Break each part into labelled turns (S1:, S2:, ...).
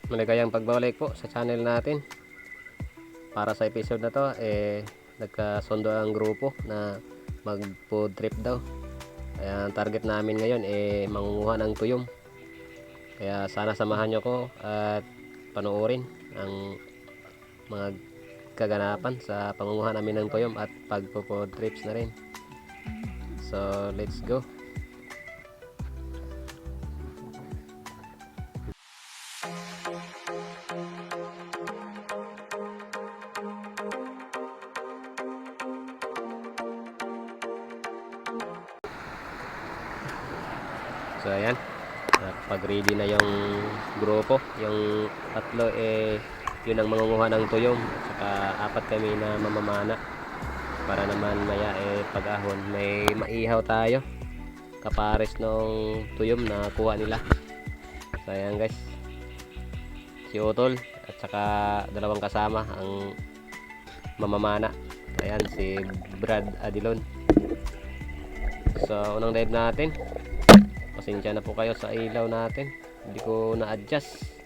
S1: Maligayang pagbabalik po sa channel natin. Para sa episode na to, nagkasundo ang grupo na mag food trip daw. Kaya ang target namin ngayon mangunguha ng tuyom. Kaya sana samahan nyo ko at panoorin ang mga kaganapan sa pangunguha namin ng tuyom at pag food trips na rin. So let's go. So ayan, pag ready na yung grupo, yung tatlo yun ang mangunguha ng tuyom, at saka apat kami na mamamana para naman maya pag-ahon may maihaw tayo kapares nung tuyom na kuha nila. So ayan guys, si Utol at saka dalawang kasama ang mamamana. Ayan, si Brad Adilon. So unang dive natin, pasensya na po kayo sa ilaw natin, hindi ko na-adjust.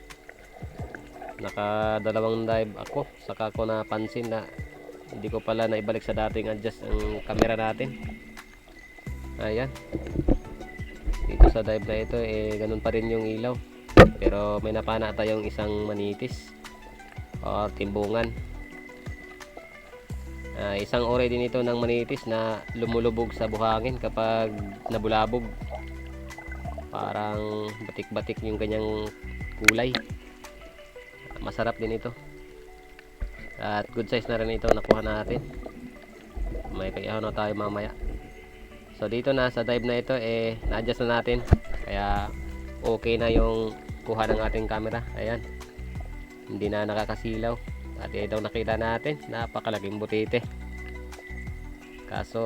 S1: Nakadalawang dive ako, saka ko napansin na hindi ko pala naibalik sa dating adjust ang camera natin. Ayan, dito sa dive na ito ganun pa rin yung ilaw, pero may napana tayong isang manitis o timbungan. Isang ore din ito ng manitis na lumulubog sa buhangin kapag nabulabog. Parang batik-batik yung kanyang kulay. Masarap din ito. At good size na rin ito nakuha natin. May kaihaw na tayo mamaya. So dito na sa dive na ito na-adjust na natin. Kaya okay na yung kuha ng ating camera. Ayan. Hindi na nakakasilaw. At ito nakita natin, napakalaking butite. Kaso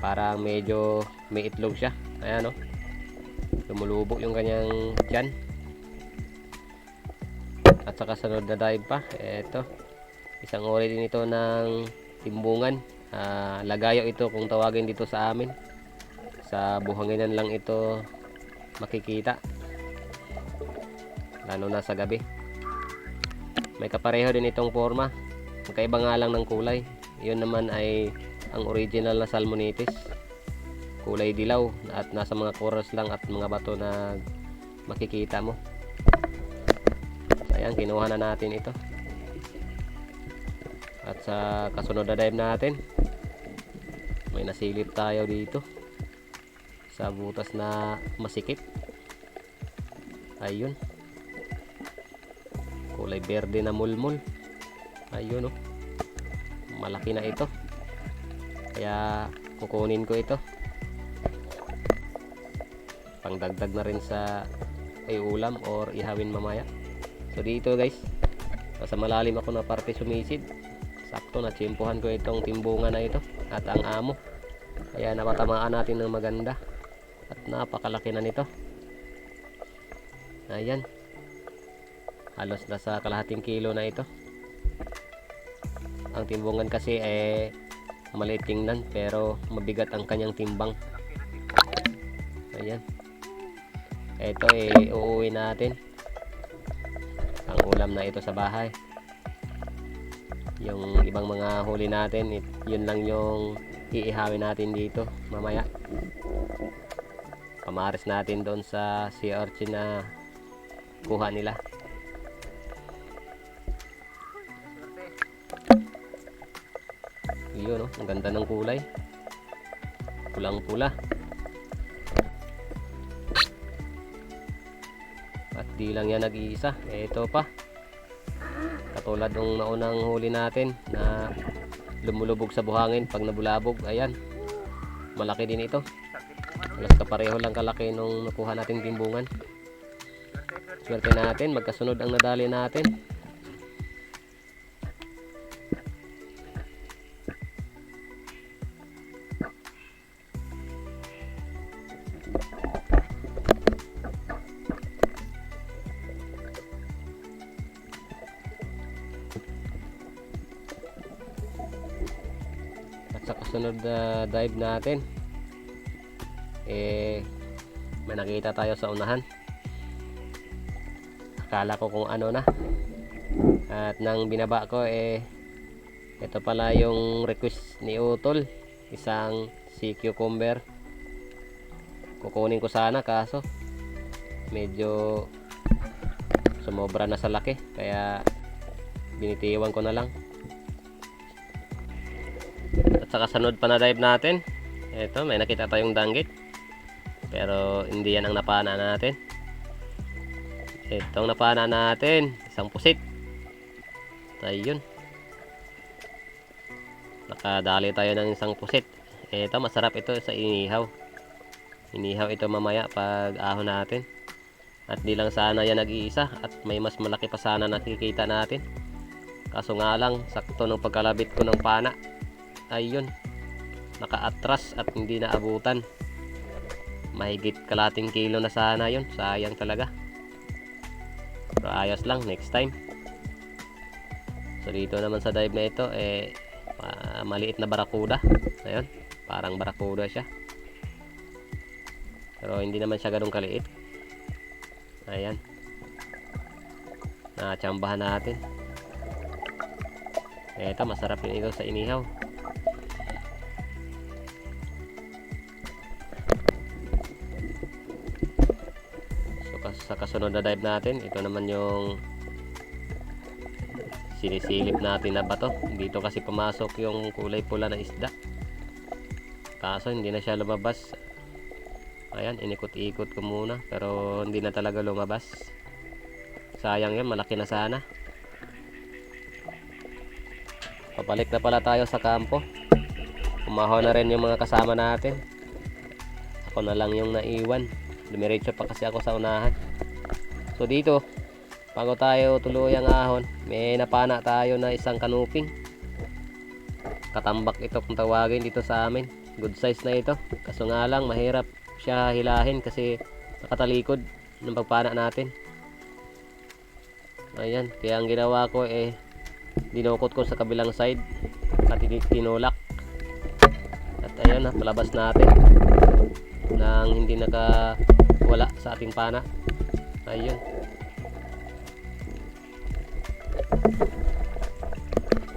S1: parang medyo may itlog siya. Ayan, lumulubog yung kanyang tiyan. At saka sunod na dive pa, ito isang ori din ito ng timbungan. Lagayo ito kung tawagin dito sa amin. Sa buhanginan lang ito makikita, lalo na sa gabi. May kapareho din itong forma, magkaiba nga lang ng kulay. Yun naman ay ang original na salmonitis, kulay dilaw at nasa mga corals lang at mga bato na makikita mo. So ayan, kinuha na natin ito. At sa kasunod na dive natin, may nasilip tayo dito sa butas na masikip. Ayun, kulay berde na mulmul. Ayun, malaki na ito, kaya kukunin ko ito pangdagdag na rin sa ulam or ihawin mamaya. So dito guys, sa malalim ako na parte sumisid, sakto na tsimpuhan ko itong timbungan na ito at ang amo, kaya napatamaan natin ng maganda at napakalaki na nito. Ayan, halos nasa kalahating kilo na ito. Ang timbungan kasi maliit tingnan pero mabigat ang kanyang timbang. Ayan, ito uuwi natin ang ulam na ito sa bahay. Yung ibang mga huli natin, yun lang yung iihawin natin dito mamaya. Pamaris natin doon sa sea urchin na kuha nila. Yun, ang ganda ng kulay, pulang pula. At di lang yan nag-iisa, ito pa, katulad ng naunang huli natin na lumulubog sa buhangin pag nabulabog. Ayan, malaki din ito, alas kapareho lang kalaki nung nakuha nating timbungan. Swerte natin, magkasunod ang nadali natin. Sa kasunod na dive natin may nakita tayo sa unahan. Akala ko kung ano na. At nang binaba ko ito pala yung request ni Utol, isang sea cucumber. Kukunin ko sana kaso medyo sumobra na sa laki, kaya binitiwan ko na lang. At saka sunod pa na dive natin, ito may nakita tayong danggit, pero hindi yan ang napana natin. Itong napana natin, isang pusit. Ayun, nakadali tayo ng isang pusit. Ito masarap ito sa inihaw. Inihaw ito mamaya pag ahon natin. At di lang sana yan nag-iisa, at may mas malaki pa sana nakikita natin. Kaso nga lang, sakto nung pagkalabit ko ng pana, ayun, nakaatras at hindi naabutan. Mahigit kalating kilo na sana yun, sayang talaga. Pero ayos lang, next time. So dito naman sa dive na ito maliit na barakuda. Ayun, parang barakuda siya, pero hindi naman siya ganun kaliit. Ayan, natsambahan natin. Ito masarap yun ito sa inihaw. So sa kasunod na dive natin, ito naman yung sinisilip natin na bato. Dito kasi pumasok yung kulay pula na isda, kaso hindi na siya lumabas. Ayan, inikot-ikot ko muna, pero hindi na talaga lumabas. Sayang yun, malaki na sana. Papalik na pala tayo sa kampo. Umahon na rin yung mga kasama natin. Ako na lang yung naiwan. Dumiretso pa kasi ako sa unahan. So dito, bago tayo tuluyang ahon, may napana tayo na isang kanuping. Katambak ito kung tawagin dito sa amin. Good size na ito. Kaso nga lang, mahirap siya hilahin kasi nakatalikod ng pagpana natin. Ayan, kaya ang ginawa ko dinukot ko sa kabilang side at tinulak. At ayan na, palabas natin nang hindi nakawala sa ating pana. Ayun,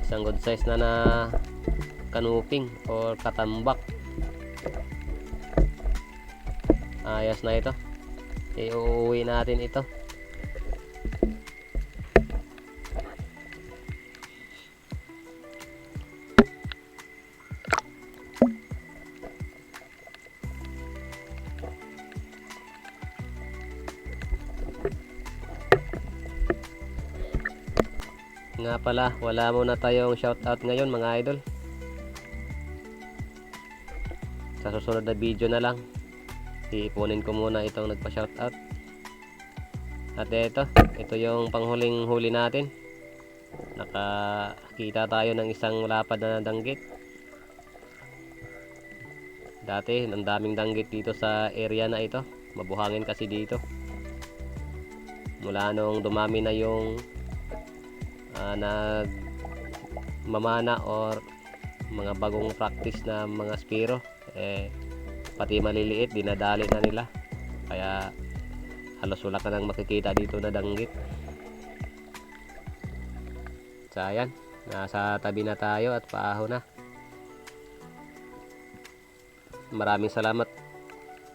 S1: isang good size na kanuping or katambak. Ayos na ito. Iuwi natin ito. Nga pala, wala muna tayong shoutout ngayon mga idol. Sa susunod na video na lang, iipunin ko muna itong nagpa-shoutout. At ito yung panghuling huli natin. Nakakita tayo ng isang lapad na danggit. Dati, ang daming danggit dito sa area na ito. Mabuhangin kasi dito. Mula nung dumami na yung nagmamana or mga bagong practice na mga spiro, pati maliliit dinadali na nila, kaya halos wala ka nang makikita dito na danggit. So ayan, nasa tabi na tayo at paaho na. Maraming salamat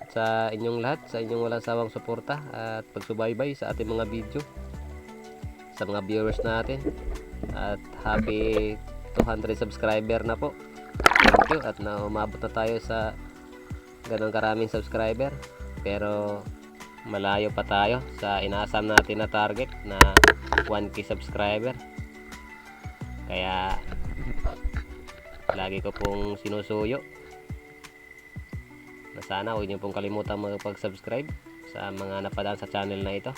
S1: sa inyong lahat, sa inyong walang sawang suporta at pagsubaybay sa ating mga video, sa mga viewers natin, at happy 200 subscriber na po. Thank you, at umabot na tayo sa ganun karaming subscriber, pero malayo pa tayo sa inaasam natin na target na 1k subscriber. Kaya lagi ko pong sinusuyo na sana huwag niyo pong kalimutan magpag-subscribe sa mga napadaan sa channel na ito.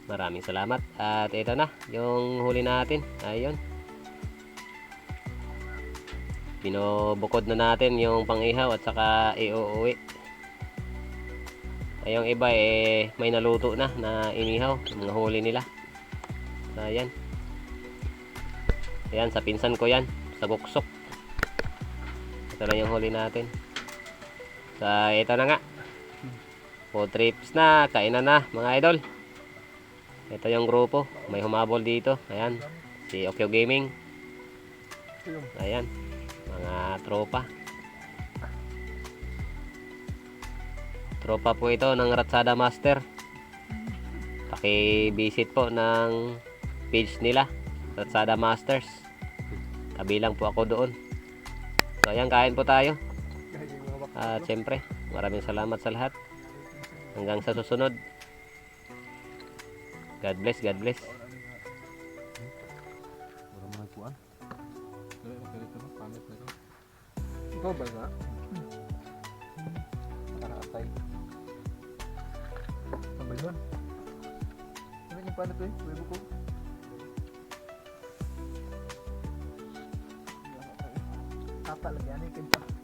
S1: Maraming salamat. At ito na yung huli natin. Ayun, binubukod na natin yung pangihaw at saka iuuwi. Ayong iba may naluto na inihaw, mga huli nila. Ayan, ayan, sa pinsan ko yan, sa guksok. Ito na yung huli natin. So ito na nga, food trips na, kainan na mga idol. Ito yung grupo. May humabol dito. Ayan. Si Okyo Gaming. Ayan. Mga tropa. Tropa po ito ng Ratsada Master. Paki-visit po ng page nila, Ratsada Masters. Kabilang po ako doon. So ayan, kain po tayo. At syempre, maraming salamat sa lahat. Hanggang sa susunod. God bless, God bless.
S2: Ikaw ba nga? Nakaratay. Ano ba yun? Ano yung paano to eh? May buko. Tapa lagi, ano yung kanta?